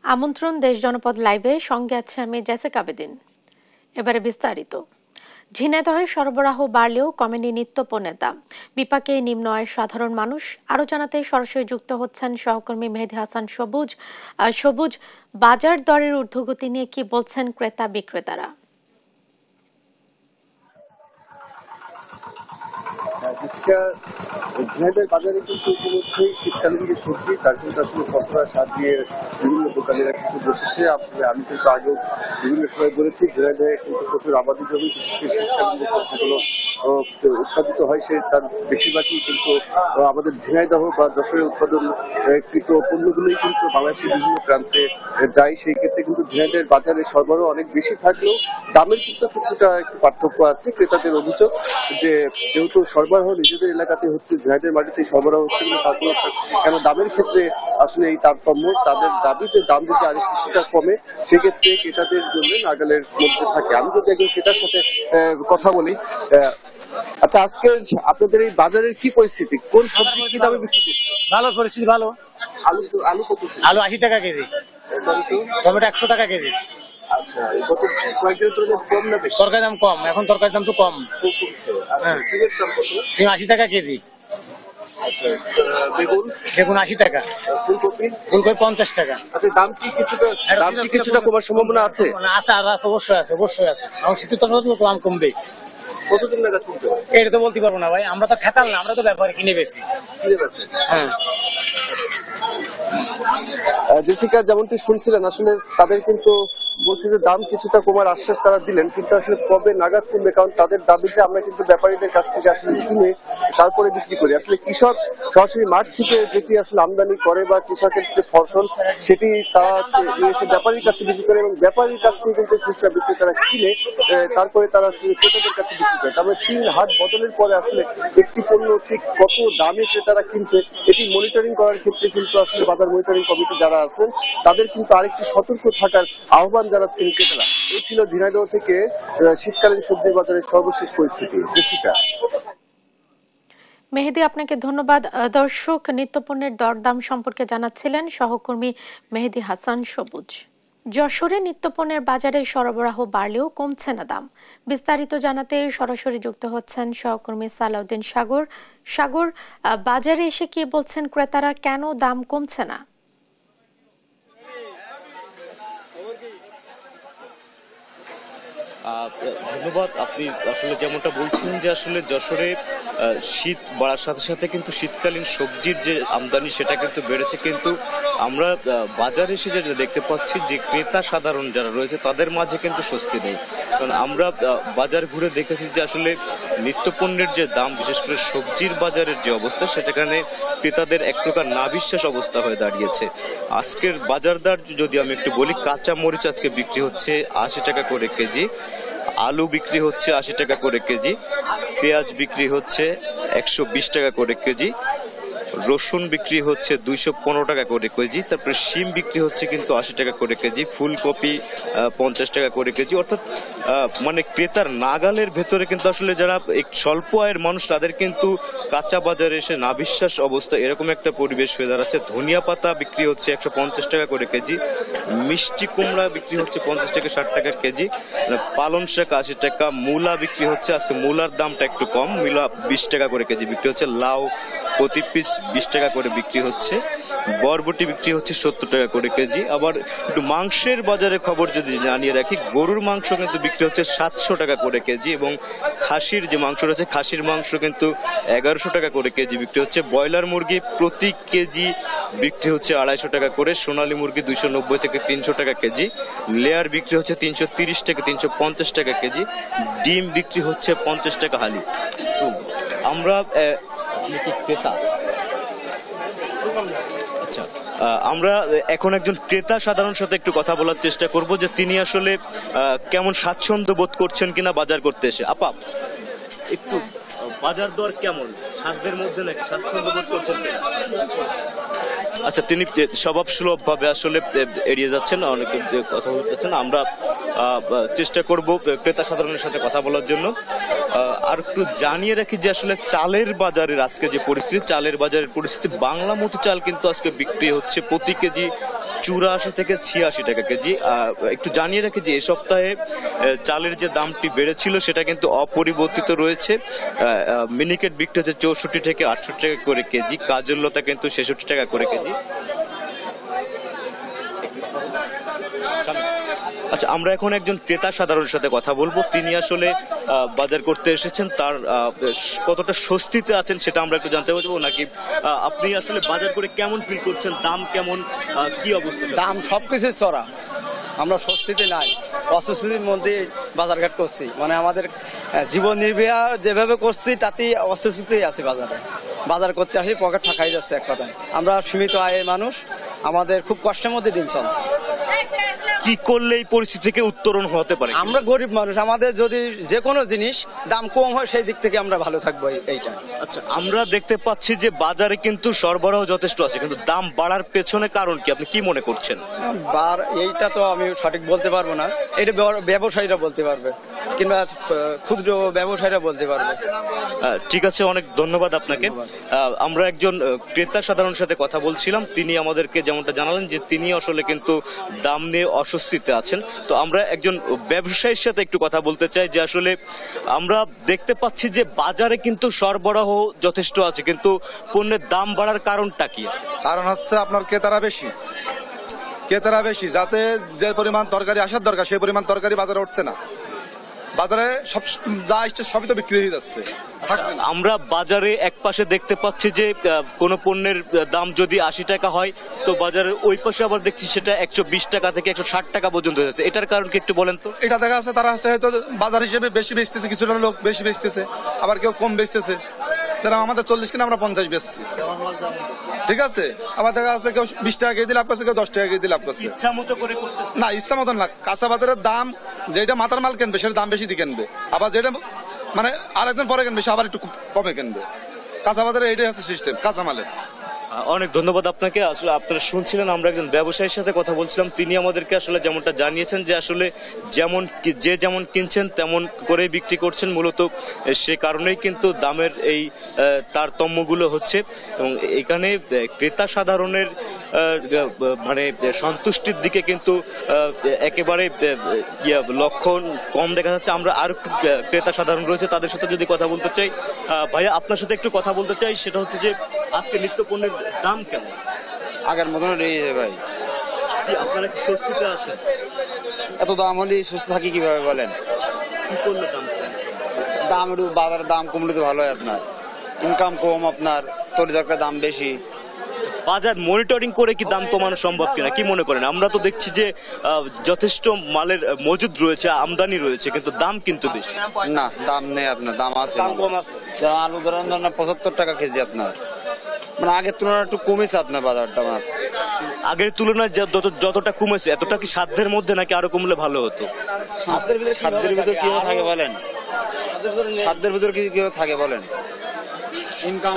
আমন্ত্রণ দেশ জনপদ লাইভে, সঙ্গে আছে আমি জেসিকা বেদিন। এবারে বিস্তারিত। ঝিনাইদহে সরবরাহ বাড়লেও কমেনি নিত্যপণ্যের দাম, বিপাকে নিম্ন আয়ের সাধারণ মানুষ। আরও জানাতে সরাসরি যুক্ত হচ্ছেন সহকর্মী মেহেদী হাসান সবুজ। সবুজ, বাজার দরের ঊর্ধ্বগতি নিয়ে কি বলছেন ক্রেতা বিক্রেতারা? ঝিনাইদহের বাজারে কিন্তু ইতিমধ্যেই শীতকালীন যে সবজি তার কিন্তু আসলে খসড়া সাজিয়ে বিভিন্ন দোকানেরা কিন্তু বসেছে। আমি কিন্তু আগেও বিভিন্ন সময় বলেছি, ঝিনাইদহে কিন্তু প্রচুর আবাদি জমি, বিশেষ করে শীতকালীন যে সবজিগুলো উৎপাদিত হয় তার বেশিরভাগই কিন্তু আমাদের ঝিনাইদহ বা যশোরে উৎপাদনকৃত পণ্যগুলোই কিন্তু বাংলাদেশের বিভিন্ন প্রান্তে যায়। সেই ক্ষেত্রে কিন্তু ঝিনাইদহের বাজারে সরবরাহ অনেক বেশি থাকলেও দামের কিন্তু কিছুটা একটু পার্থক্য আছে। ক্রেতাদের অভিযোগ যে যেহেতু সরবরাহ নিজেদের এলাকাতে হচ্ছে, ঝিনাইদহের মাটিতে সরবরাহ হচ্ছে, কিন্তু তারপর কেন দামের ক্ষেত্রে আসলে এই তারতম্য। তাদের দাবি যে দাম যদি আরেক কিছুটা কমে সেক্ষেত্রে ক্রেতাদের জন্য নাগালের মধ্যে থাকে। আমি যদি একজন ক্রেতার সাথে কথা বলি, আচ্ছা আজকে আপনাদের এই বাজারের কি পরিস্থিতি, কোন সবজি কি দামে বিক্রি করছে? ভালো পরিস্থিতি, ভালো। আলু কত? আলু 80 টাকা কেজি, টমেটো 100 টাকা কেজি। আচ্ছা, গত কয়েকদিনের তুলনায় কম না বেশি? তরকারির দাম কম, এখন তরকারির দাম তো কম কমছে। আচ্ছা, সিমের দাম কত? সিম 80 টাকা কেজি। আচ্ছা, বেগুন 80 টাকা। ফুলকপি 50 টাকা। আচ্ছা, দাম কি কিছুটা কমার সম্ভাবনা আছে? আছে, অবশ্যই আছে, অবশ্যই আছে। এখন শীতের তো দাম কমবে। কতদিন নাগাদ কমবে এটা তো বলতে পারবো না ভাই, আমরা তো খেতাল না, আমরা তো ব্যাপারে কিনে বেশি। হ্যাঁ, জেসিকা যেমনটি শুনছিলেন, আসলে তাদের কিন্তু বলছে যে দাম কিছুটা কমার আশ্বাস তারা দিলেন, কিন্তু আসলে কবে নাগাদ কমবে? কারণ তাদের দাবি যে আমরা কিন্তু ব্যাপারীদের কাছ থেকে আসলে কিনে তারপরে বিক্রি করি। আসলে কৃষক সরাসরি মাঠ থেকে যেটি আসলে আমদানি করে বা কৃষকের যে ফসল সেটি তারা এসে ব্যাপারীর কাছে বিক্রি করে, এবং ব্যাপারীর কাছ থেকে কিন্তু খুচরা বিক্রেতারা কিনে তারপরে তারা ক্রেতাদের কাছে বিক্রি করে। তারপরে 3 হাট বদলের পরে আসলে একটি পণ্য ঠিক কত দামে ক্রেতারা কিনছে এটি মনিটরিং করার ক্ষেত্রে কিন্তু আসলে বাজার মনিটরিং কমিটি যারা আছেন তাদের কিন্তু আরেকটি সতর্ক থাকার আহ্বান জানাচ্ছেন ক্রেতারা। এই ছিল ঝিনাইদহ থেকে শীতকালীন সবজির বাজারের সর্বশেষ পরিস্থিতি। জেসিকা। মেহেদী, আপনাকে ধন্যবাদ। দর্শক, নিত্যপণ্যের দরদাম সম্পর্কে জানাচ্ছিলেন সহকর্মী মেহেদী হাসান সবুজ। যশোরে নিত্যপণ্যের বাজারে সরবরাহ বাড়লেও কমছে না দাম। বিস্তারিত জানাতে সরাসরি যুক্ত হচ্ছেন সহকর্মী সালাউদ্দিন সাগর। সাগর, বাজারে এসে কি বলছেন ক্রেতারা, কেন দাম কমছে না? ধন্যবাদ। আপনি আসলে যেমনটা বলছেন যে আসলে যশোরে শীত বাড়ার সাথে সাথে কিন্তু শীতকালীন সবজির যে আমদানি সেটা কিন্তু বেড়েছে, কিন্তু আমরা বাজারে এসে যেটা দেখতে পাচ্ছি যে ক্রেতা সাধারণ যারা রয়েছে তাদের মাঝে কিন্তু স্বস্তি নেই। কারণ আমরা বাজার ঘুরে দেখেছি যে আসলে নিত্যপণ্যের যে দাম, বিশেষ করে সবজির বাজারের যে অবস্থা, সেটাখানে ক্রেতাদের এক প্রকার নাবিশ্বাস অবস্থা হয়ে দাঁড়িয়েছে। আজকের বাজার দর যদি আমি একটু বলি, কাঁচা মরিচ আজকে বিক্রি হচ্ছে 80 টাকা করে কেজি, আলু বিক্রি হচ্ছে 80 টাকা করে কেজি, পেঁয়াজ বিক্রি হচ্ছে 120 টাকা করে কেজি, রসুন বিক্রি হচ্ছে 215 টাকা করে কেজি, তারপরে শিম বিক্রি হচ্ছে কিন্তু 80 টাকা করে কেজি, ফুলকপি 50 টাকা করে কেজি। অর্থাৎ মানে ক্রেতার নাগালের ভেতরে কিন্তু আসলে যারা স্বল্প আয়ের মানুষ তাদের কিন্তু কাঁচা বাজারে এসে নাবিশ্বাস অবস্থা, এরকম একটা পরিবেশ হয়ে দাঁড়াচ্ছে। ধনিয়া পাতা বিক্রি হচ্ছে 150 টাকা করে কেজি, মিষ্টি কুমড়া বিক্রি হচ্ছে 50 থেকে 60 টাকা কেজি, পালং শাক 80 টাকা, মূলা বিক্রি হচ্ছে, আজকে মূলার দামটা একটু কম, মূলা 20 টাকা করে কেজি বিক্রি হচ্ছে, লাউ প্রতি পিস 20 টাকা করে বিক্রি হচ্ছে, বরবটি বিক্রি হচ্ছে 70 টাকা করে কেজি। আবার একটু মাংসের বাজারের খবর যদি জানিয়ে রাখি, গরুর মাংস কিন্তু বিক্রি হচ্ছে 700 টাকা করে কেজি, এবং খাসির যে মাংস রয়েছে খাসির মাংস কিন্তু 1100 টাকা করে কেজি বিক্রি হচ্ছে। ব্রয়লার মুরগি প্রতি কেজি বিক্রি হচ্ছে 250 টাকা করে, সোনালী মুরগি 290 থেকে 300 টাকা কেজি, লেয়ার বিক্রি হচ্ছে 330 থেকে 350 টাকা কেজি, ডিম বিক্রি হচ্ছে 50 টাকা হালি। তো আমরা ক্রেতা, আচ্ছা আমরা এখন একজন ক্রেতা সাধারণ সাথে একটু কথা বলার চেষ্টা করব যে তিনি আসলে কেমন স্বাচ্ছন্দ্য বোধ করছেন কিনা বাজার করতে এসে। আপা, একটু বাজার দর কেমন, সাধ্যের মধ্যে নাকি স্বাচ্ছন্দ্য বোধ করছেন কিনা? আচ্ছা, তিনি স্বভাবসুলভ ভাবে আসলে এড়িয়ে যাচ্ছেন, অনেকে কথা বলতে চাচ্ছেন। আমরা চেষ্টা করব ক্রেতা সাধারণের সাথে কথা বলার জন্য। আর একটু জানিয়ে রাখি যে আসলে চালের বাজারের আজকে যে পরিস্থিতি, চালের বাজারের পরিস্থিতি, বাংলা মতি চাল কিন্তু আজকে বিক্রি হচ্ছে প্রতি কেজি 84 থেকে 86 টাকা কেজি। একটু জানিয়ে রাখি যে এই সপ্তাহে চালের যে দামটি বেড়েছিল সেটা কিন্তু অপরিবর্তিত রয়েছে। মিনিকেট বিক্রি হচ্ছে 64 থেকে 68 টাকা করে কেজি, কাজল লতা কিন্তু 66 টাকা করে কেজি। আচ্ছা, আমরা এখন একজন ক্রেতা সাধারণের সাথে কথা বলবো। তিনি আসলে বাজার করতে এসেছেন, তার কতটা স্বস্তিতে আছেন সেটা আমরা একটু জানতে পারবো নাকি? আপনি আসলে বাজার করে কেমন ফিল করছেন? দাম কেমন, কি অবস্থা? দাম সবকিছু চড়া, আমরা স্বস্তিতে নাই, অস্বস্তির মধ্যে বাজারঘাট করছি। মানে আমাদের জীবন নির্বাহ যেভাবে করছি তাতেই অস্বস্তিতেই আছে। বাজার করতে আসি পকেট ফাঁকাই যাচ্ছে এক কথায়। আমরা সীমিত আয়ের মানুষ, আমাদের খুব কষ্টের মধ্যে দিন চলছে। কি করলে এই পরিস্থিতি থেকে উত্তরণ হতে পারে? আমরা গরিব মানুষ, আমাদের যদি যে কোনো জিনিস দাম কম হয় সেই দিক থেকে আমরা ভালো থাকবো এইটা। আচ্ছা, আমরা দেখতে পাচ্ছি যে বাজারে কিন্তু সরবরাহ যথেষ্ট আছে, কিন্তু দাম বাড়ার পেছনে কারণ কি, আপনি কি মনে করছেন? এইটা তো আমি সঠিক বলতে পারবো না, এটা ব্যবসায়ীরা বলতে পারবে কিংবা ক্ষুদ্র ব্যবসায়ীরা বলতে পারবে। ঠিক আছে, অনেক ধন্যবাদ আপনাকে। আমরা একজন ক্রেতা সাধারণের সাথে কথা বলছিলাম, তিনি আমাদেরকে যেমনটা জানালেন যে তিনি আসলে কিন্তু দাম নিয়ে অস্বস্তিতে আছেন। তো আমরা একজন ব্যবসায়ীর সাথে একটু কথা বলতে চাই যে আসলে আমরা দেখতে পাচ্ছি যে বাজারে কিন্তু সরবরাহ যথেষ্ট আছে, কিন্তু পণ্যের দাম বাড়ার কারণটা কি? কারণ হচ্ছে আপনার ক্রেতারা বেশি, যাতে যে পরিমাণ তরকারি আসার দরকার সেই পরিমাণ তরকারি বাজারে উঠছে না। বাজারে সব যা আসছে সবই তো বিক্রি হয়ে যাচ্ছে। আমরা বাজারে এক পাশে দেখতে পাচ্ছি যে কোন পণ্যের দাম যদি 80 টাকা হয়, তো বাজারের ওই পাশে আবার দেখছি সেটা 120 টাকা থেকে 160 টাকা পর্যন্ত হয়ে যাচ্ছে। এটার কারণ কি একটু বলেন তো? এটা দেখা যাচ্ছে তারা হয়তো বাজার হিসেবে বেশি বেচতেছে, কিছুটা লোক বেশি বেচতেছে, আবার কেউ কম বেচতেছে। আমাদের 40 কিনা আমরা 50 বেচছি, ঠিক আছে। আবার দেখা যাচ্ছে কেউ 20 টাকা কেজি লাভ করছে, কেউ 10 টাকা কেজি লাভ করছে। ইচ্ছা মতো করে না, ইচ্ছা মতন না। কাঁচা বাজারের দাম যেটা মাথার মাল কিনবে সেটা দাম বেশি দিয়ে কিনবে, আবার যেটা মানে আরেকদিন পরে কিনবে সে আবার একটু কমে কিনবে। কাঁচা বাজারে এইটাই হচ্ছে সিস্টেম কাঁচা মালের। অনেক ধন্যবাদ আপনাকে। আসলে আপনারা শুনছিলেন, আমরা একজন ব্যবসায়ীর সাথে কথা বলছিলাম। তিনি আমাদেরকে আসলে যেমনটা জানিয়েছেন যে আসলে যেমন কিনছেন তেমন করে বিক্রি করছেন, মূলত সে কারণেই কিন্তু দামের এই তারতম্যগুলো হচ্ছে। এবং এখানে ক্রেতা সাধারণের মানে সন্তুষ্টির দিকে কিন্তু একেবারে লক্ষণ কম দেখা যাচ্ছে। আমরা আর একটু ক্রেতা সাধারণ রয়েছে, তাদের সাথে যদি কথা বলতে চাই। ভাইয়া, আপনার সাথে একটু কথা বলতে চাই, সেটা হচ্ছে যে আজকে নিত্য পণ্যের দাম কেমন? আগের মতন রয়েছে ভাই। আপনারা কি স্বস্তিতে আছেন? এত দাম হলে সুস্থ থাকি কিভাবে বলেন? কি করলে দাম একটু বাজারের দাম কমলে তো ভালো হয়, আপনার ইনকাম কম, আপনার তরিতরকারির দাম বেশি। বাজার মনিটরিং করে কি দাম কমানো সম্ভব কিনা, কি মনে করেন? আমরা তো দেখছি যে যথেষ্ট মালের মজুদ রয়েছে, আমদানি রয়েছে, কিন্তু দাম কিন্তু বেশি। না, দাম নেই আপনার, দাম আছে। আলু ধরেন 75 টাকা কেজি, আপনার মানে আগের তুলনায় একটু কমেছে আপনার বাজারটা। আগের তুলনায় যতটা কমেছে, এতটা কি সাধ্যের মধ্যে নাকি আরো কমলে ভালো হতো? সাধ্যের ভিতর কি থাকে বলেন? সাধ্যের ভিতর কি থাকে বলেন? ইনকাম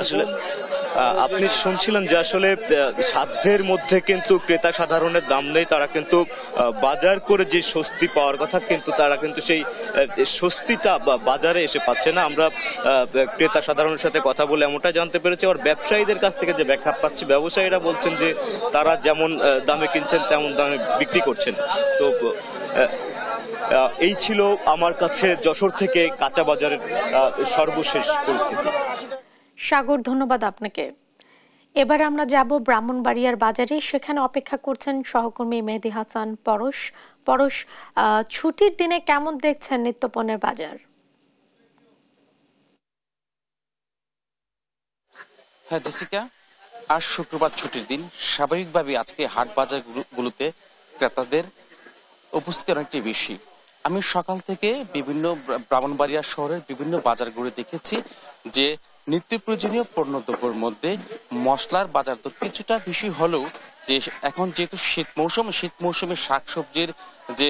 আপনি শুনছিলেন যে আসলে সাধ্যের মধ্যে কিন্তু ক্রেতা সাধারণের দাম নেই, তারা কিন্তু বাজার করে যে স্বস্তি পাওয়ার কথা কিন্তু তারা কিন্তু সেই স্বস্তিটা বাজারে এসে পাচ্ছে না। আমরা ক্রেতা সাধারণের সাথে কথা বলে এমনটা জানতে পেরেছি। আর ব্যবসায়ীদের কাছ থেকে যে ব্যাখ্যা পাচ্ছি, ব্যবসায়ীরা বলছেন যে তারা যেমন দামে কিনছেন তেমন দামে বিক্রি করছেন। তো এই ছিল আমার কাছে যশোর থেকে কাঁচা বাজারের সর্বশেষ পরিস্থিতি। সাগর, ধন্যবাদ আপনাকে। এবার আমরা যাব ব্রাহ্মণবাড়িয়ার বাজারে, সেখানে অপেক্ষা করছেন সহকর্মী মেহেদি হাসান পরশ। ছুটির দিনে কেমন দেখছেন নিত্যপণ্যের বাজার? হ্যাঁ জেসিকা, আজ শুক্রবার ছুটির দিন। স্বাভাবিকভাবে আজকে হাট বাজারগুলোতে ক্রেতাদের উপস্থিতি অনেকটি বেশি। আমি সকাল থেকে বিভিন্ন ব্রাহ্মণবাড়িয়া শহরের বিভিন্ন বাজারগুলো দেখেছি যে নিত্য প্রয়োজনীয় পণ্যদ্রব্যের মধ্যে মশলার বাজার দর কিছুটা বেশি হলেও যে এখন যেহেতু শীত মৌসুমে শাকসবজির যে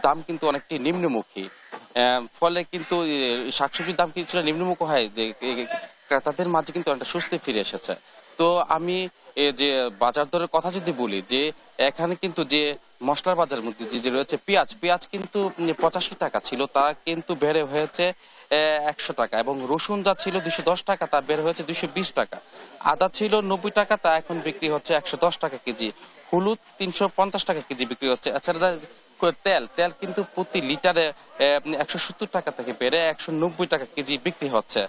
দাম কিন্তু অনেকটি নিম্নমুখী, ফলে কিন্তু শাকসবজির দাম কিছুটা নিম্নমুখী হয়, ক্রেতাদের মাঝে কিন্তু অনেকটা স্বস্তি ফিরে এসেছে। তো আমি যে বাজার দরের কথা যদি বলি, যে এখানে কিন্তু যে মশলার বাজারের মধ্যে যে রয়েছে পেঁয়াজ কিন্তু 85 টাকা ছিল, তা কিন্তু বেড়ে হয়েছে 100 টাকা, এবং রসুন যা ছিল 210 টাকা তা বের হয়েছে 220 টাকা, আদা ছিল 90 টাকা তা এখন বিক্রি হচ্ছে 110 টাকা কেজি, হলুদ 350 টাকা কেজি বিক্রি হচ্ছে। এছাড়া তেল কিন্তু প্রতি লিটারে 170 টাকা থেকে বেড়ে 190 টাকা কেজি বিক্রি হচ্ছে।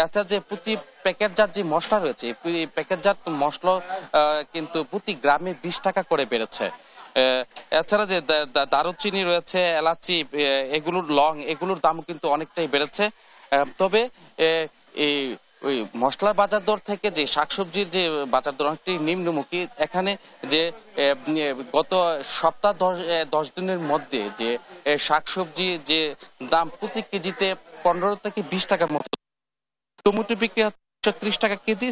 এছাড়া যে প্রতি প্যাকেটজাত যে মশলা রয়েছে, প্যাকেটজাত মশলা কিন্তু প্রতি গ্রামে 20 টাকা করে বেড়েছে। এছাড়া যে দারুচিনি রয়েছে, এলাচি, এগুলোর এগুলোর দাম কিন্তু অনেকটাই বেড়েছে। তবে এই ওই মশলার বাজার দর থেকে যে শাকসবজির যে বাজার দর অনেকটাই নিম্নমুখী। এখানে যে গত সপ্তাহ 10 দিনের মধ্যে যে শাকসবজি যে দাম প্রতি কেজিতে 15 থেকে 20 টাকার মতো, টমেটো বিক্রি হচ্ছে 30 টাকা কেজি,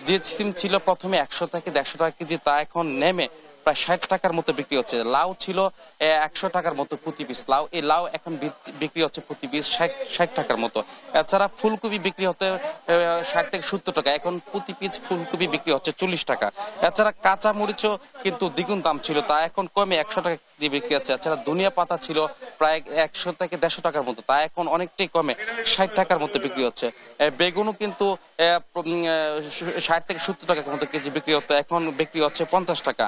যে সিম ছিল প্রথমে 100 থেকে 150 টাকা কেজি তা এখন নেমে প্রায় 60 টাকার মতো বিক্রি হচ্ছে। লাউ ছিল 100 টাকার মতো প্রতি পিস লাউ, এই লাউ এখন বিক্রি হচ্ছে প্রতি পিস 60 টাকার মতো। এছাড়া ফুলকপি বিক্রি হতে 60 থেকে 70 টাকা, এখন প্রতি পিস ফুলকপি বিক্রি হচ্ছে 40 টাকা। এছাড়া কাঁচা মরিচও কিন্তু দ্বিগুণ দাম ছিল, তা এখন কমে 100 টাকা কেজি বিক্রি হচ্ছে। এছাড়া ধনিয়া পাতা ছিল প্রায় 100 থেকে 150 টাকার মতো, তা এখন অনেকটাই কমে 60 টাকার মতো বিক্রি হচ্ছে। বেগুনও কিন্তু 60 থেকে 70 টাকার মতো কেজি বিক্রি হতো, এখন বিক্রি হচ্ছে 50 টাকা।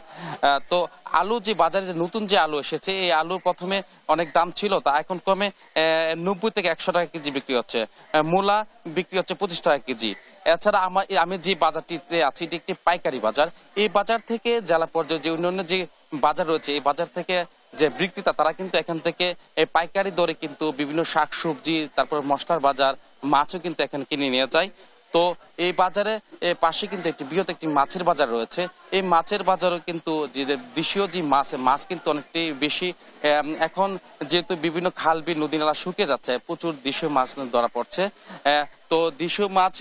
তো আলু যে বাজারে যে নতুন যে আলু এসেছে, এই আলু প্রথমে অনেক দাম ছিল, তা এখন কমে 90 থেকে 100 টাকা কেজি বিক্রি হচ্ছে। মূলা বিক্রি হচ্ছে 25 টাকা কেজি। এছাড়া আমি যে বাজারটিতে আছি এটি একটি পাইকারি বাজার। এই বাজার থেকে জেলা পর্যায়ে যে অন্যান্য যে বাজার রয়েছে, এই বাজার থেকে যে বিক্রেতা তারা কিন্তু এখান থেকে পাইকারি দরে কিন্তু বিভিন্ন শাকসবজি, তারপর মশলার বাজার, মাছও কিন্তু এখানে কিনে নিয়ে যায়। তো এই বাজারে পাশে কিন্তু বৃহৎ একটি মাছের বাজার রয়েছে। এই মাছের বাজারও কিন্তু যে দেশীয় যে মাছ কিন্তু অনেকটাই বেশি। এখন যেহেতু বিভিন্ন খাল বিল নদী নালা শুকিয়ে যাচ্ছে, প্রচুর দেশীয় মাছ ধরা পড়ছে। তো দেশীয় মাছ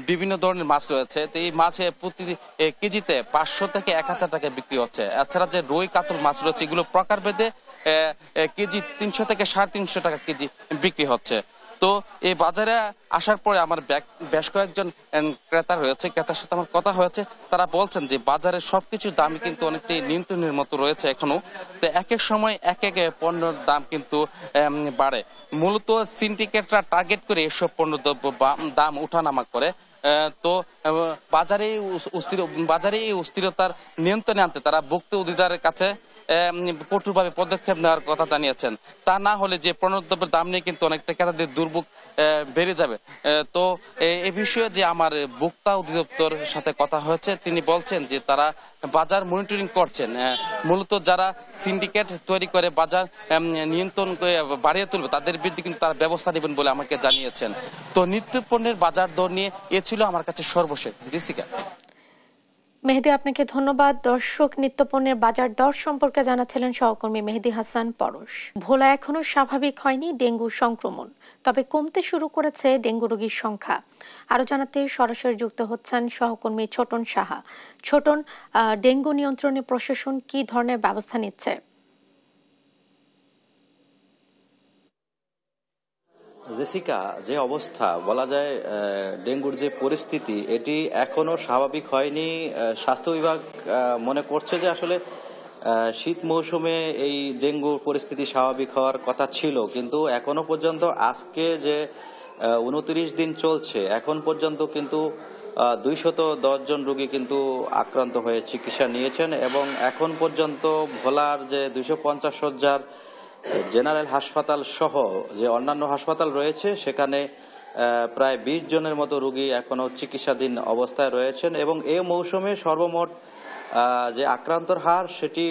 বিভিন্ন ধরনের মাছ রয়েছে, তো এই মাছ প্রতি কেজিতে 500 থেকে 1000 টাকা বিক্রি হচ্ছে। এছাড়া যে রুই কাতল মাছ রয়েছে, এগুলো প্রকারভেদে কেজি 300 থেকে 350 টাকা কেজি বিক্রি হচ্ছে। তো এই বাজারে আসার পরে আমার বেশ কয়েকজন ক্রেতা রয়েছে, ক্রেতার সাথে আমার কথা হয়েছে। তারা বলছেন যে বাজারে সবকিছুর দাম কিন্তু অনেকটাই নিয়ন্ত্রণের মতো রয়েছে এখনো। তো এক এক সময় এক এক পণ্যের দাম কিন্তু বাড়ে। মূলত সিন্ডিকেটরা টার্গেট করে এসব পণ্য দাম উঠানামা করে। তো বাজারে এই অস্থিরতার নিয়ন্ত্রণে আনতে তারা ভোক্তা অধিকারের কাছে কঠোরভাবে পদক্ষেপ নেওয়ার কথা জানিয়েছেন। তা না হলে যে পণ্যদ্রব্যের দাম নিয়ে কিন্তু অনেকটা ক্রেতাদের দুর্ভোগ বেড়ে যাবে। তো এ বিষয়ে যে আমার ভোক্তা অধিদপ্তর সাথে কথা হয়েছে, তিনি বলছেন যে তারা বাজার মনিটরিং করছেন। মূলত যারা সিন্ডিকেট তৈরি করে বাজার নিয়ন্ত্রণ বাড়িয়ে তুলবে তাদের বিরুদ্ধে কিন্তু তারা ব্যবস্থা নেবেন বলে আমাকে জানিয়েছেন। তো নিত্য পণ্যের বাজার দর নিয়ে এ ছিল আমার কাছে সর্বশেষ। জেসিকা। মেহেদী, আপনাকে ধন্যবাদ। দর্শক, নিত্যপণ্যের বাজার দর সম্পর্কে জানাচ্ছিলেন সহকর্মী মেহেদী হাসান পরশ। ভোলা এখনো স্বাভাবিক হয়নি ডেঙ্গু সংক্রমণ, তবে কমতে শুরু করেছে ডেঙ্গু রোগীর সংখ্যা। আরো জানাতে সরাসরি যুক্ত হচ্ছেন সহকর্মী ছোটন সাহা। ছোটন, ডেঙ্গু নিয়ন্ত্রণে প্রশাসন কি ধরনের ব্যবস্থা নিচ্ছে? জেসিকা, যে অবস্থা বলা যায় ডেঙ্গুর যে পরিস্থিতি, এটি এখনো স্বাভাবিক হয়নি। স্বাস্থ্য বিভাগ মনে করছে যে আসলে শীত মৌসুমে এই ডেঙ্গুর পরিস্থিতি স্বাভাবিক হওয়ার কথা ছিল, কিন্তু এখনো পর্যন্ত আজকে যে 29 দিন চলছে, এখন পর্যন্ত কিন্তু 210 জন রোগী কিন্তু আক্রান্ত হয়ে চিকিৎসা নিয়েছেন, এবং এখন পর্যন্ত ভোলার যে 250 শয্যার জেনারেল হাসপাতাল সহ যে অন্যান্য হাসপাতাল রয়েছে, সেখানে প্রায় 20 জনের মতো রোগী এখনো চিকিৎসাধীন অবস্থায় রয়েছেন, এবং এই মৌসুমে সর্বমোট যে আক্রান্তর হার সেটি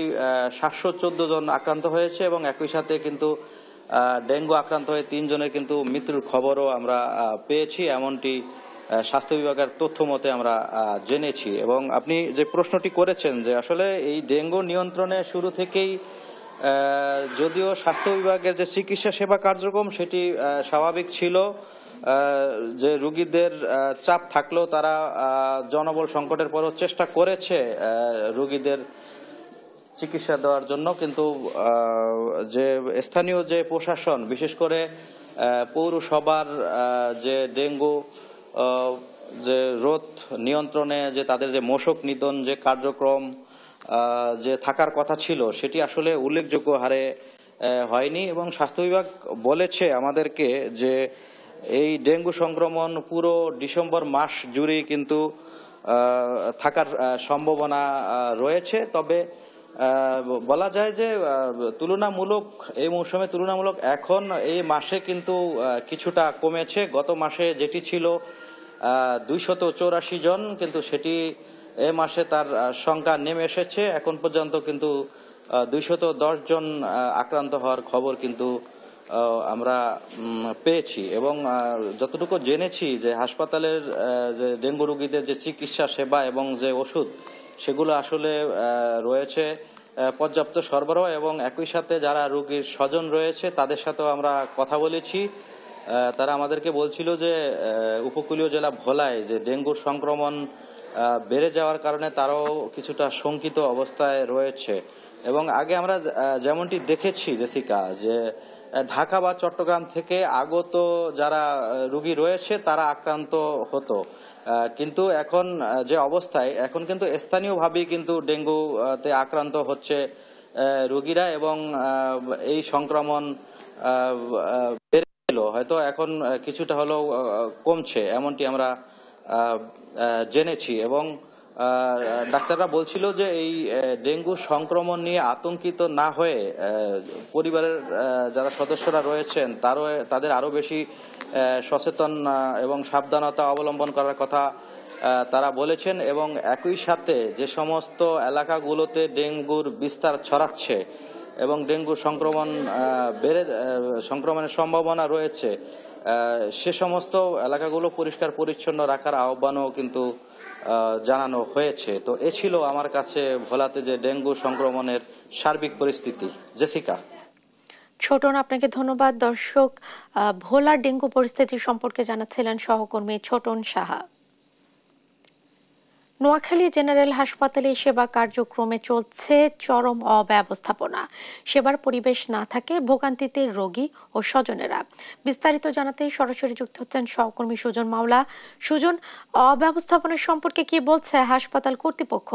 714 জন আক্রান্ত হয়েছে, এবং একই সাথে কিন্তু ডেঙ্গু আক্রান্ত হয়ে 3 জনের কিন্তু মৃত্যুর খবরও আমরা পেয়েছি, এমনটি স্বাস্থ্য বিভাগের তথ্য মতে আমরা জেনেছি। এবং আপনি যে প্রশ্নটি করেছেন যে আসলে এই ডেঙ্গু নিয়ন্ত্রণে শুরু থেকেই যদিও স্বাস্থ্য বিভাগের যে চিকিৎসা সেবা কার্যক্রম সেটি স্বাভাবিক ছিল, যে রোগীদের চাপ থাকলেও তারা জনবল সংকটের পরও চেষ্টা করেছে রোগীদের চিকিৎসা দেওয়ার জন্য, কিন্তু যে স্থানীয় যে প্রশাসন, বিশেষ করে পৌরসভার যে ডেঙ্গু যে রোদ নিয়ন্ত্রণে যে তাদের যে মশক নিধন যে কার্যক্রম যে থাকার কথা ছিল সেটি আসলে উল্লেখযোগ্য হারে হয়নি, এবং স্বাস্থ্য বিভাগ বলেছে আমাদেরকে যে এই ডেঙ্গু সংক্রমণ পুরো ডিসেম্বর মাস জুড়েই কিন্তু থাকার সম্ভাবনা রয়েছে। তবে বলা যায় যে তুলনামূলক এই মৌসুমে তুলনামূলক এখন এই মাসে কিন্তু কিছুটা কমেছে। গত মাসে যেটি ছিল 284 জন, কিন্তু সেটি এ মাসে তার সংখ্যা নেমে এসেছে। এখন পর্যন্ত কিন্তু 210 জন আক্রান্ত হওয়ার খবর কিন্তু আমরা পেয়েছি, এবং যতটুকু জেনেছি যে হাসপাতালের যে ডেঙ্গু রোগীদের যে চিকিৎসা সেবা এবং যে ওষুধ সেগুলো আসলে রয়েছে পর্যাপ্ত সরবরাহ, এবং একই সাথে যারা রোগীর স্বজন রয়েছে তাদের সাথেও আমরা কথা বলেছি। তারা আমাদেরকে বলছিল যে উপকূলীয় জেলা ভোলায় যে ডেঙ্গুর সংক্রমণ বেড়ে যাওয়ার কারণে তারাও কিছুটা শঙ্কিত অবস্থায় রয়েছে। এবং আগে আমরা যেমনটি দেখেছি জেসিকা, যে ঢাকা বা চট্টগ্রাম থেকে আগত যারা রোগী রয়েছে তারা আক্রান্ত হতো, কিন্তু এখন যে অবস্থায় এখন কিন্তু স্থানীয়ভাবেই কিন্তু ডেঙ্গুতে আক্রান্ত হচ্ছে রোগীরা, এবং এই সংক্রমণ বেড়ে গেল, হয়তো এখন কিছুটা হলেও কমছে এমনটি আমরা জেনেছি। এবং ডাক্তাররা বলছিল যে এই ডেঙ্গু সংক্রমণ নিয়ে আতঙ্কিত না হয়ে পরিবারের যারা সদস্যরা রয়েছেন তাদের আরো বেশি সচেতন এবং সাবধানতা অবলম্বন করার কথা তারা বলেছেন। এবং একই সাথে যে সমস্ত এলাকাগুলোতে ডেঙ্গুর বিস্তার ছড়াচ্ছে এবং ডেঙ্গু সংক্রমণের সম্ভাবনা রয়েছে সে সমস্ত এলাকাগুলো পরিষ্কার পরিচ্ছন্ন রাখার আহ্বানও কিন্তু জানানো হয়েছে। তো এ ছিল আমার কাছে ভোলাতে যে ডেঙ্গু সংক্রমণের সার্বিক পরিস্থিতি। জেসিকা। ছোটন, আপনাকে ধন্যবাদ। দর্শক, ভোলার ডেঙ্গু পরিস্থিতি সম্পর্কে জানাচ্ছিলেন সহকর্মী ছোটন সাহা। নোয়াখালী জেনারেল হাসপাতালে সেবা কার্যক্রমে চলছে চরম অব্যবস্থাপনা। সেবার পরিবেশ না থাকে ভোগান্তিতে রোগী ও স্বজনেরা। বিস্তারিত জানাতে সরাসরি যুক্ত হচ্ছেন সহকর্মী সুজন মাওলা। সুজন, অব্যবস্থাপনা সম্পর্কে কি বলছে হাসপাতাল কর্তৃপক্ষ?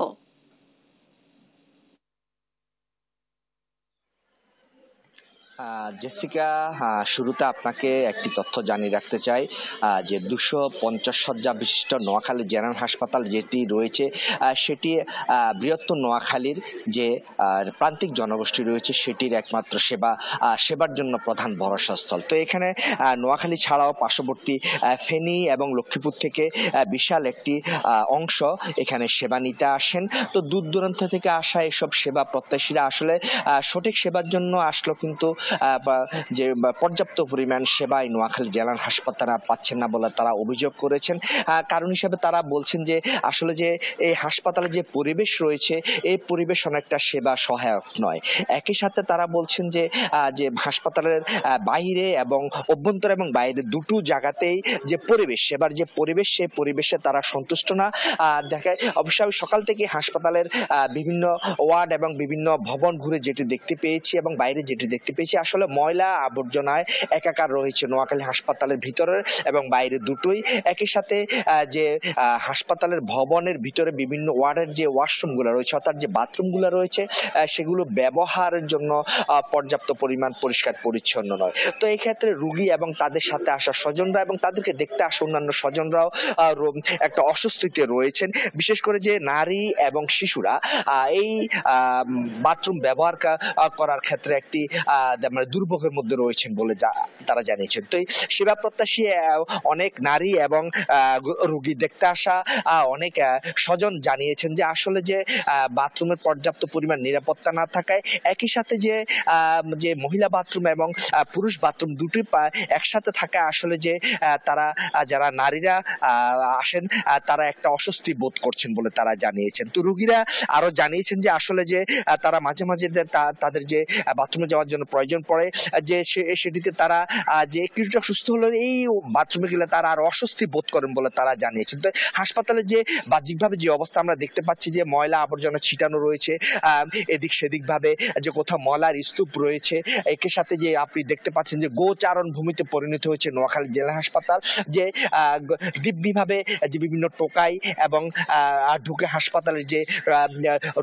জেসিকা, শুরুতে আপনাকে একটি তথ্য জানিয়ে রাখতে চাই যে 250 শয্যা বিশিষ্ট নোয়াখালী জেনারেল হাসপাতাল যেটি রয়েছে সেটি বৃহত্তর নোয়াখালীর যে প্রান্তিক জনগোষ্ঠী রয়েছে সেটির একমাত্র সেবার জন্য প্রধান ভরসাস্থল। তো এখানে নোয়াখালী ছাড়াও পার্শ্ববর্তী ফেনী এবং লক্ষ্মীপুর থেকে বিশাল একটি অংশ এখানে সেবা নিতে আসেন। তো দূর দূরান্ত থেকে আসা এসব সেবা প্রত্যাশীরা আসলে সঠিক সেবার জন্য আসলো, কিন্তু যে পর্যাপ্ত পরিমাণ সেবাই নোয়াখালী জেলার হাসপাতালে পাচ্ছেন না বলে তারা অভিযোগ করেছেন। কারণ হিসেবে তারা বলছেন যে আসলে যে এই হাসপাতালে যে পরিবেশ রয়েছে এই পরিবেশ অনেকটা সেবা সহায়ক নয়। একই সাথে তারা বলছেন যে হাসপাতালের বাইরে এবং অভ্যন্তর এবং বাইরে দুটো জায়গাতেই যে পরিবেশ সেবার যে পরিবেশ সেই পরিবেশে তারা সন্তুষ্ট না। দেখায় অবশ্যই আমি সকাল থেকে হাসপাতালের বিভিন্ন ওয়ার্ড এবং বিভিন্ন ভবন ঘুরে যেটি দেখতে পেয়েছি এবং বাইরে যেটি দেখতে পেয়েছি আসলে ময়লা আবর্জনায় একাকার রয়েছে নোয়াখালী হাসপাতালের ভিতরে এবং বাইরে দুটোই। একই সাথে যে হাসপাতালের ভবনের ভিতরে বিভিন্ন ওয়ার্ডের যে ওয়াশরুম গুলো রয়েছে অর্থাৎ যে বাথরুম গুলো রয়েছে সেগুলো ব্যবহারের জন্য পর্যাপ্ত পরিমাণ পরিষ্কার পরিচ্ছন্ন নয়। তো এই ক্ষেত্রে রোগী এবং তাদের সাথে আসা স্বজনরা এবং তাদেরকে দেখতে আসা অন্যান্য স্বজনরাও একটা অস্বস্তিতে রয়েছেন। বিশেষ করে যে নারী এবং শিশুরা এই বাথরুম ব্যবহার করার ক্ষেত্রে একটি দুর্ভোগের মধ্যে রয়েছেন বলে তারা জানিয়েছেন। তো এই সেবা প্রত্যাশী অনেক নারী এবং রোগী দেখতে আসা অনেক স্বজন জানিয়েছেন যে আসলে যে বাথরুমের পর্যাপ্ত পরিমাণ নিরাপত্তা না থাকায় একই সাথে যে মহিলা বাথরুম এবং পুরুষ বাথরুম দুটি একসাথে থাকায় আসলে যে তারা যারা নারীরা আসেন তারা একটা অস্বস্তি বোধ করছেন বলে তারা জানিয়েছেন। তো রোগীরা আরো জানিয়েছেন যে আসলে যে তারা মাঝে মাঝে তাদের যে বাথরুমে যাওয়ার জন্য প্রয়োজন প্রয়োজন পড়ে যে সেটিতে তারা যে কিছুটা সুস্থ হলে এই বাথরুমে গেলে তারা আর অস্বস্তি বোধ করেন বলে তারা জানিয়েছেন। তো হাসপাতালে যে বাহ্যিকভাবে যে অবস্থা আমরা দেখতে পাচ্ছি যে ময়লা আবর্জনা ছিটানো রয়েছে, এদিক সেদিক ভাবে যে কোথাও ময়লার স্তূপ রয়েছে, একের সাথে যে আপনি দেখতে পাচ্ছেন যে গোচারণ ভূমিতে পরিণত হয়েছে নোয়াখালী জেলা হাসপাতাল, যে দিব্যিভাবে যে বিভিন্ন টোকাই এবং ঢুকে হাসপাতালের যে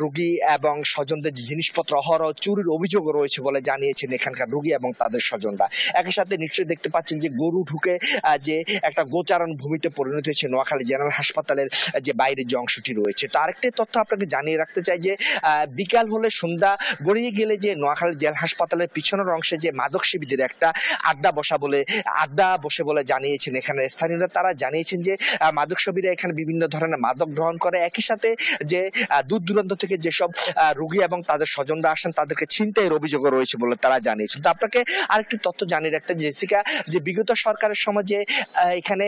রোগী এবং স্বজনদের যে জিনিসপত্র অহরহ চুরির অভিযোগও রয়েছে বলে জানিয়েছেন এখানকার রোগী এবং তাদের স্বজনরা। একই সাথে নিশ্চয়ই দেখতে পাচ্ছেন যে গরু ঢুকে যে একটা গোচারণ ভূমিতে পরিণত হয়েছে নোয়াখালী জেনারেল হাসপাতালের যে বাইরের যে অংশটি রয়েছে। তো আরেকটি তথ্য আপনাকে জানিয়ে রাখতে চাই যে বিকাল হলে সন্ধ্যা গড়িয়ে গেলে যে নোয়াখালী জেলা হাসপাতালের পিছনের অংশে যে মাদক সেবীদের একটা আড্ডা বসে বলে জানিয়েছেন এখানে স্থানীয়রা। তারা জানিয়েছেন যে মাদক সেবীরা এখানে বিভিন্ন ধরনের মাদক গ্রহণ করে, একই সাথে যে দূর দূরান্ত থেকে যেসব রোগী এবং তাদের স্বজনরা আসেন তাদেরকে ছিনতাইয়ের অভিযোগও রয়েছে বলে তারা জানিয়েছেন। তো আপনাকে আরেকটি তথ্য জানিয়ে রাখতে জেসিকা, যে বিগত সরকারের সময় যে এখানে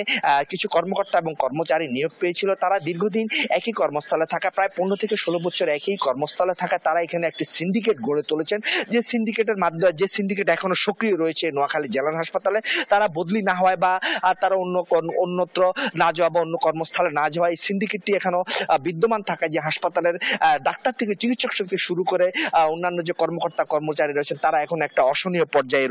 কিছু কর্মকর্তা এবং কর্মচারী নিয়োগ পেয়েছিল, তারা দীর্ঘদিন একই কর্মস্থলে থাকা, প্রায় 15 থেকে 16 বছর একই কর্মস্থলে থাকা, তারা এখানে একটি সিন্ডিকেট গড়ে তুলেছেন। যে সিন্ডিকেটের মাধ্যমে, যে সিন্ডিকেট এখনো সক্রিয় রয়েছে নোয়াখালী জেলা হাসপাতালে, তারা বদলি না হওয়ায় বা তারা অন্যত্র না যাওয়া বা অন্য কর্মস্থলে না যাওয়া, এই সিন্ডিকেটটি এখনো বিদ্যমান থাকায় যে হাসপাতালের ডাক্তার থেকে চিকিৎসক থেকে শুরু করে অন্যান্য যে কর্মকর্তা কর্মচারী রয়েছেন তারা এখন একটা অসহনীয় পর্যায়ে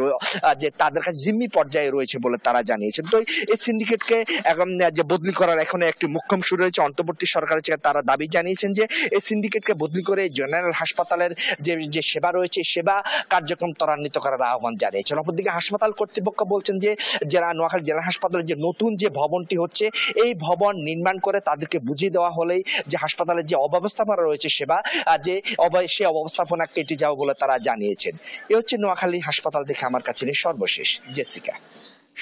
যে তাদের কাছে জিম্মি পর্যায়ে রয়েছে বলে তারা জানিয়েছেন। তো এই সিন্ডিকেটকে এখন যে বদলি করার এখন একটি মুখ্যম শুরু হয়েছে অন্তর্বর্তী সরকারের থেকে। তারা দাবি জানিয়েছেন যে এই সিন্ডিকেটকে বদলি করে জেনারেল হাসপাতালের যে সেবা রয়েছে সেবা কার্যক্রম ত্বরান্বিত করার আহ্বান জানিয়েছেন। অপরদিকে হাসপাতাল কর্তৃপক্ষ বলছেন যে যারা নোয়াখালী জেলা হাসপাতালের যে নতুন যে ভবনটি হচ্ছে, এই ভবন নির্মাণ করে তাদেরকে বুঝিয়ে দেওয়া হলেই যে হাসপাতালের যে অব্যবস্থাপনা রয়েছে সেবা যে সে অব্যবস্থাপনা কেটে যাওয়া বলে তারা জানিয়েছেন। এ হচ্ছে নোয়াখালী হাসপাতাল থেকে আমার কাছে সর্বশেষ। জেসিকা।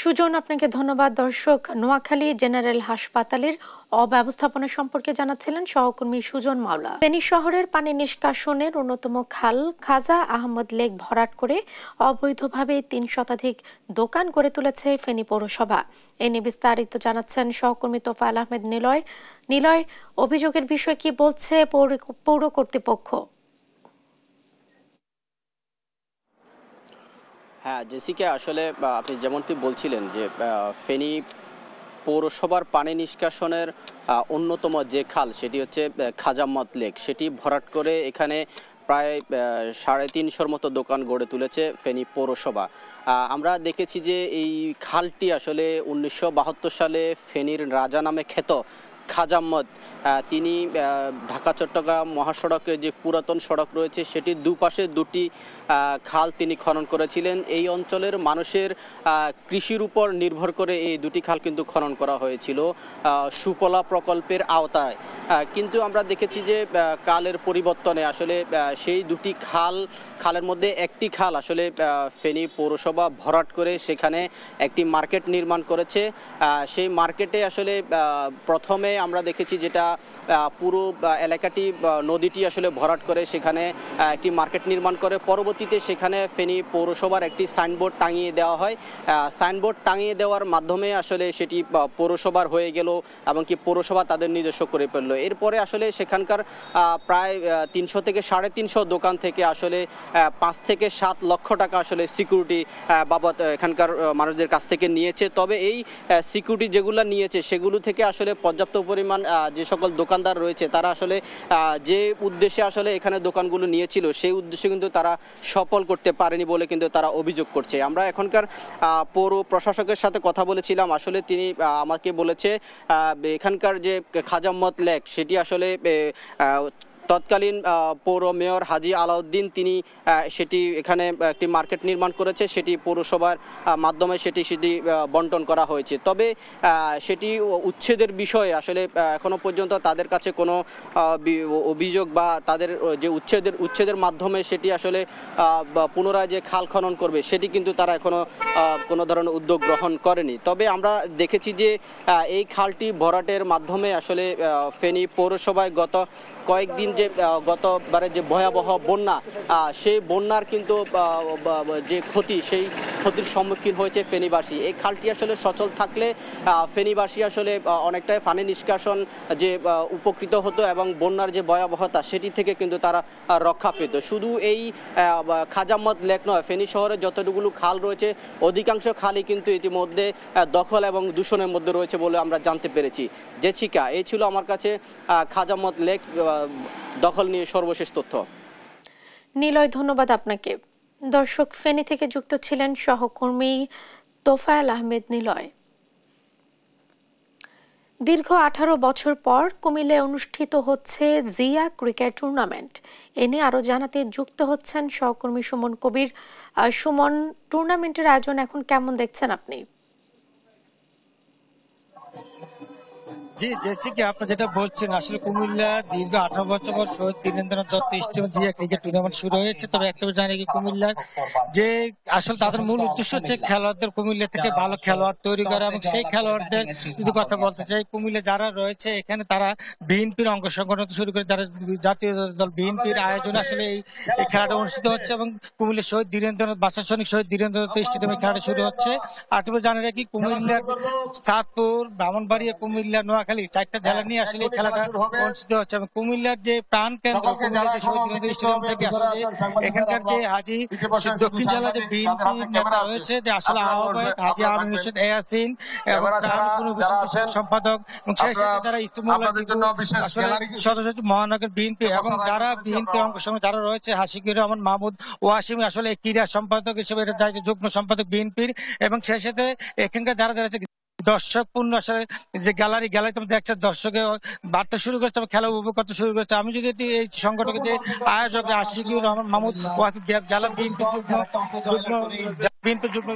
সুজন, আপনাকে ধন্যবাদ। দর্শক, নোয়াখালী জেনারেল হাসপাতালের অব্যবস্থাপনা সম্পর্কে জানাচ্ছিলেন সহকর্মী সুজন মাওলা। ফেনী শহরের পানি নিষ্কাশনের অন্যতম খাল খাজা আহমদ লেক ভরাট করে অবৈধভাবে 3 শতাধিক দোকান গড়ে তুলেছে ফেনী পৌরসভা। এ নিয়ে বিস্তারিত জানাচ্ছেন সহকর্মী তোফায়েল আহমেদ নিলয়। অভিযোগের বিষয়ে কি বলছে পৌর কর্তৃপক্ষ? হ্যাঁ জেসিকা, আসলে আপনি যেমনটি বলছিলেন যে ফেনী পৌরসভার পানি নিষ্কাশনের অন্যতম যে খাল সেটি হচ্ছে খাজা আহমদ লেক, সেটি ভরাট করে এখানে প্রায় 350 মতো দোকান গড়ে তুলেছে ফেনী পৌরসভা। আমরা দেখেছি যে এই খালটি আসলে 1972 সালে ফেনীর রাজা নামে খ্যাত খাজা আহমদ, তিনি ঢাকা চট্টগ্রাম মহাসড়কের যে পুরাতন সড়ক রয়েছে সেটির দুপাশে 2টি খাল তিনি খনন করেছিলেন। এই অঞ্চলের মানুষের কৃষির উপর নির্ভর করে এই 2টি খাল কিন্তু খনন করা হয়েছিল সুফলা প্রকল্পের আওতায়। কিন্তু আমরা দেখেছি যে কালের পরিবর্তনে আসলে সেই 2টি খালের মধ্যে একটি খাল আসলে ফেনী পৌরসভা ভরাট করে সেখানে একটি মার্কেট নির্মাণ করেছে। সেই মার্কেটে আসলে প্রথমে আমরা দেখেছি যেটা পুরো এলাকাটি নদীটি আসলে ভরাট করে সেখানে একটি মার্কেট নির্মাণ করে, পরবর্তীতে সেখানে ফেনী পৌরসভার একটি সাইনবোর্ড টাঙিয়ে দেওয়া হয়। সাইনবোর্ড টাঙিয়ে দেওয়ার মাধ্যমে আসলে সেটি পৌরসভার হয়ে গেল এবং কি পৌরসভা তাদের নিজস্ব করে ফেললো। এরপরে আসলে সেখানকার প্রায় 300 থেকে 350 দোকান থেকে আসলে 5 থেকে 7 লক্ষ টাকা আসলে সিকিউরিটি বাবদ এখানকার মানুষদের কাছ থেকে নিয়েছে। তবে এই সিকিউরিটি যেগুলো নিয়েছে সেগুলো থেকে আসলে পর্যাপ্ত পরিমাণ যে সকল দোকানদার রয়েছে তারা আসলে যে উদ্দেশ্যে আসলে এখানে দোকানগুলো নিয়েছিল সেই উদ্দেশ্যে কিন্তু তারা সফল করতে পারেনি বলে কিন্তু তারা অভিযোগ করছে। আমরা এখনকার পৌর প্রশাসকের সাথে কথা বলেছিলাম, আসলে তিনি আমাকে বলেছে এখানকার যে খাজা আহমদ লেক সেটি আসলে তৎকালীন পৌর মেয়র হাজি আলাউদ্দিন তিনি সেটি এখানে একটি মার্কেট নির্মাণ করেছে, সেটি পৌরসভার মাধ্যমে সেটি বন্টন করা হয়েছে। তবে সেটি উচ্ছেদের বিষয়ে আসলে এখনো পর্যন্ত তাদের কাছে কোনো অভিযোগ বা তাদের যে উচ্ছেদের মাধ্যমে সেটি আসলে পুনরায় যে খাল খনন করবে সেটি কিন্তু তারা এখনো কোনো ধরনের উদ্যোগ গ্রহণ করেনি। তবে আমরা দেখেছি যে এই খালটি ভরাটের মাধ্যমে আসলে ফেনী পৌরসভায় গত কয়েকদিন যে গতবারে যে ভয়াবহ বন্যা সেই বন্যার কিন্তু যে ক্ষতি সেই ক্ষতির সম্মুখীন হয়েছে ফেনীবাসী। এই খালটি আসলে সচল থাকলে ফেনীবাসী আসলে অনেকটাই পানি নিষ্কাশন যে উপকৃত হতো এবং বন্যার যে ভয়াবহতা সেটি থেকে কিন্তু তারা রক্ষা পেত। শুধু এই খাজাম্মদ লেক নয়, ফেনী শহরে যতটুকু খাল রয়েছে অধিকাংশ খালই কিন্তু ইতিমধ্যে দখল এবং দূষণের মধ্যে রয়েছে বলে আমরা জানতে পেরেছি। জেসিকা, এই ছিল আমার কাছে খাজাম্মদ লেক দখল নিয়ে সর্বশেষ তথ্য। নিলয়, ধন্যবাদ আপনাকে। দর্শক, ফেনী থেকে যুক্ত ছিলেন সহকর্মী তোফায়েল আহমেদ নিলয়। দীর্ঘ 18 বছর পর কুমিল্লায় অনুষ্ঠিত হচ্ছে জিয়া ক্রিকেট টুর্নামেন্ট। এ নিয়ে আরো জানাতে যুক্ত হচ্ছেন সহকর্মী সুমন কবির। সুমন, টুর্নামেন্টের আয়োজন এখন কেমন দেখছেন আপনি? জি জেসিকা, আপনি যেটা বলছেন, আসলে কুমিল্লা দীর্ঘ 18 বছর পর শহীদ দীনেন্দ্রনাথ দত্ত স্টেডিয়ামে জিয়া ক্রিকেট টুর্নামেন্ট শুরু হয়েছে। তবে একটা জানি কি, কুমিল্লার যে আসলে তাদের মূল উদ্দেশ্য হচ্ছে খেলোয়াড়দের কুমিল্লা থেকে ভালো খেলোয়াড় তৈরি করা, এবং সেই খেলোয়াড়দের যদি কথা বলতে চাই, কুমিল্লা যারা রয়েছে এখানে তারা বিএনপির অঙ্গ সংগঠন শুরু করে যারা জাতীয় দল বিএনপির আয়োজনে আসলে এই খেলাটা অনুষ্ঠিত হচ্ছে, এবং কুমিল্লা শহীদ দীনেন্দ্রনাথ বাসা সৈনিক শহীদ দীনেন্দ্রনাথ স্টেডিয়ামে খেলাটা শুরু হচ্ছে। আর জানি রাখি, কুমিল্লার চাঁদপুর, ব্রাহ্মণবাড়িয়া, কুমিল্লা, নোয়াখালী 4টা জেলা নিয়ে আসলে এই খেলাটা অনুষ্ঠিত হচ্ছে। এবং কুমিল্লার যে প্রাণ কেন্দ্র কুমিল্লার যে শহীদ দীনেন্দ্র স্টেডিয়াম থেকে আসলে এখানকার যে হাজী দক্ষিণ জেলার যে বিএনপি নেতা রয়েছে, যে আসলে আহ্বায়ক হাজী আমিন হোসেন ইয়াসিন এবং সম্পাদক, এবং সেই সাথে যারা সদস্য মহানগর বিএনপি এবং যারা বিএনপি অঙ্গ সংগঠন যারা রয়েছে, হাসিকুর রহমান মাহমুদ ওয়াসিম আসলে ক্রীড়া সম্পাদক হিসেবে যুগ্ম সম্পাদক বিএনপির, এবং সেই সাথে এখানকার যারা দর্শক পূর্ণ আসলে যে গ্যালারি তুমি দেখছো, দর্শকে বাড়তে শুরু করেছে, খেলা উপভোগ করতে শুরু করেছে। আমি যদি এই সংগঠনের যে আয়োজক আশিকুর রহমান মাহমুদ জেলা বিএনপি যুগ্ম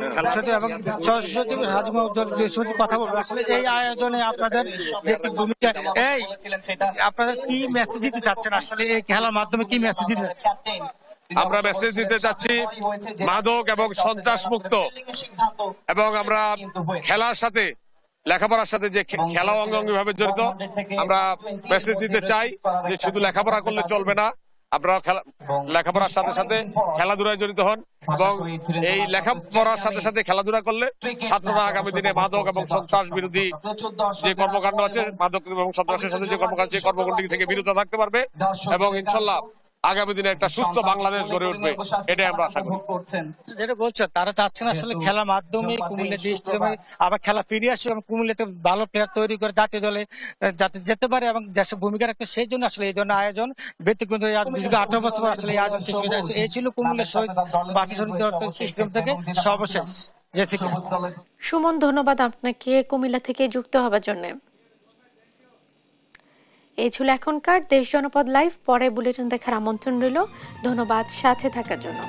এবং সদস্য সচিব হাজী মাহমুদ কথা বলবো, আসলে এই আয়োজনে আপনাদের যে ভূমিকা, এই আপনারা কি মেসেজ দিতে চাচ্ছেন, আসলে এই খেলার মাধ্যমে কি মেসেজ দিতে চাচ্ছেন? আমরা মেসেজ দিতে চাচ্ছি মাদক এবং সন্ত্রাস মুক্ত, এবং আমরা খেলার সাথে লেখাপড়ার সাথে যে খেলা অঙ্গাঙ্গিভাবে জড়িত, আমরা মেসেজ দিতে চাই যে শুধু লেখাপড়া করলে চলবে না, আপনারা লেখাপড়ার সাথে সাথে খেলাধুলায় জড়িত হন, এবং এই লেখাপড়ার সাথে সাথে খেলাধুলা করলে ছাত্ররা আগামী দিনে মাদক এবং সন্ত্রাস বিরোধী যে কর্মকাণ্ড আছে, মাদক এবং সন্ত্রাসের সাথে যে কর্মকাণ্ড, সেই কর্মকাণ্ড থেকে বিরত থাকতে পারবে, এবং ইনশাল্লাহ আগামী দিনে একটা সুস্থ বাংলাদেশ গড়ে উঠবে, এটাই আমরা আশা করি। যেটা বলছেন, তারা চাচ্ছেন আসলে খেলার মাধ্যমে কুমিল্লা যে স্টেডিয়ামে আবার খেলা ফিরে আসে এবং কুমিল্লাতে ভালো প্লেয়ার তৈরি করে জাতীয় দলে যাতে যেতে পারে এবং দেশের ভূমিকা রাখতে, সেই জন্য আসলে এই জন্য আয়োজন ব্যক্তিগত 18 বছর আসলে এই আয়োজন শেষ হয়ে যাচ্ছে। এই ছিল কুমিল্লা শহীদ বাসা সৈনিক স্টেডিয়াম থেকে সর্বশেষ। সুমন, ধন্যবাদ আপনাকে কুমিল্লা থেকে যুক্ত হবার জন্য। এই ছিল এখনকার দেশ জনপদ লাইভ। পরে বুলেটিন দেখার আমন্ত্রণ রইল। ধন্যবাদ সাথে থাকার জন্য।